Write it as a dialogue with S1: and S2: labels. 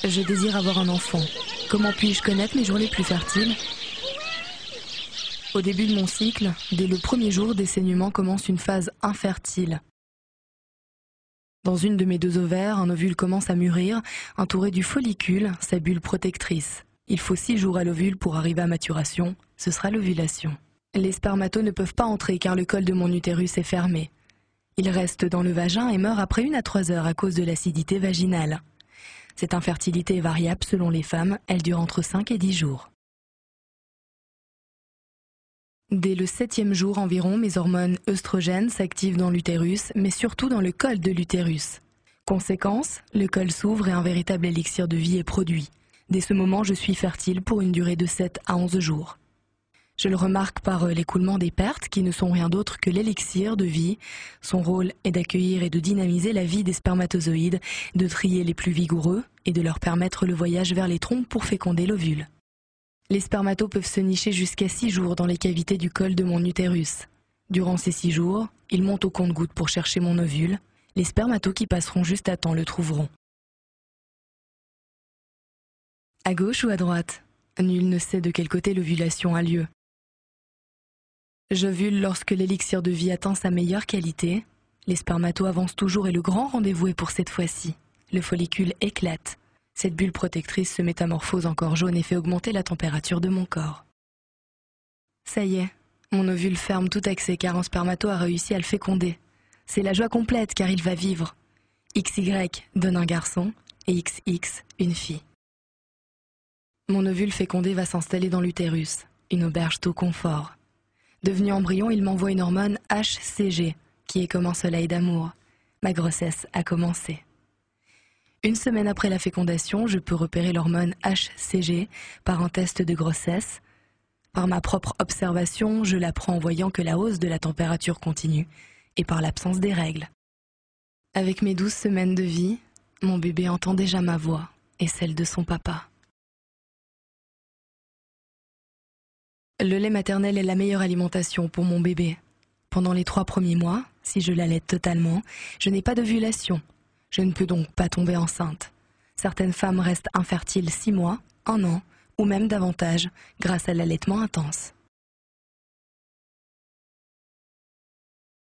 S1: Je désire avoir un enfant. Comment puis-je connaître mes jours les plus fertiles? Au début de mon cycle, dès le premier jour des saignements commence une phase infertile. Dans une de mes deux ovaires, un ovule commence à mûrir, entouré du follicule, sa bulle protectrice. Il faut 6 jours à l'ovule pour arriver à maturation, ce sera l'ovulation. Les spermatos ne peuvent pas entrer car le col de mon utérus est fermé. Ils restent dans le vagin et meurent après 1 à 3 heures à cause de l'acidité vaginale. Cette infertilité est variable selon les femmes, elle dure entre 5 et 10 jours. Dès le 7e jour environ, mes hormones œstrogènes s'activent dans l'utérus, mais surtout dans le col de l'utérus. Conséquence, le col s'ouvre et un véritable élixir de vie est produit. Dès ce moment, je suis fertile pour une durée de 7 à 11 jours. Je le remarque par l'écoulement des pertes, qui ne sont rien d'autre que l'élixir de vie. Son rôle est d'accueillir et de dynamiser la vie des spermatozoïdes, de trier les plus vigoureux et de leur permettre le voyage vers les trompes pour féconder l'ovule. Les spermatos peuvent se nicher jusqu'à 6 jours dans les cavités du col de mon utérus. Durant ces 6 jours, ils montent au compte-gouttes pour chercher mon ovule. Les spermatos qui passeront juste à temps le trouveront. À gauche ou à droite? Nul ne sait de quel côté l'ovulation a lieu. J'ovule lorsque l'élixir de vie atteint sa meilleure qualité. Les spermatos avancent toujours et le grand rendez-vous est pour cette fois-ci. Le follicule éclate. Cette bulle protectrice se métamorphose en corps jaune et fait augmenter la température de mon corps. Ça y est, mon ovule ferme tout accès car un spermato a réussi à le féconder. C'est la joie complète car il va vivre. XY donne un garçon et XX une fille. Mon ovule fécondé va s'installer dans l'utérus, une auberge tout confort. Devenu embryon, il m'envoie une hormone HCG, qui est comme un soleil d'amour. Ma grossesse a commencé. 1 semaine après la fécondation, je peux repérer l'hormone HCG par un test de grossesse. Par ma propre observation, je l'apprends en voyant que la hausse de la température continue et par l'absence des règles. Avec mes 12 semaines de vie, mon bébé entend déjà ma voix et celle de son papa. Le lait maternel est la meilleure alimentation pour mon bébé. Pendant les 3 premiers mois, si je l'allaite totalement, je n'ai pas d'ovulation. Je ne peux donc pas tomber enceinte. Certaines femmes restent infertiles 6 mois, 1 an, ou même davantage, grâce à l'allaitement intense.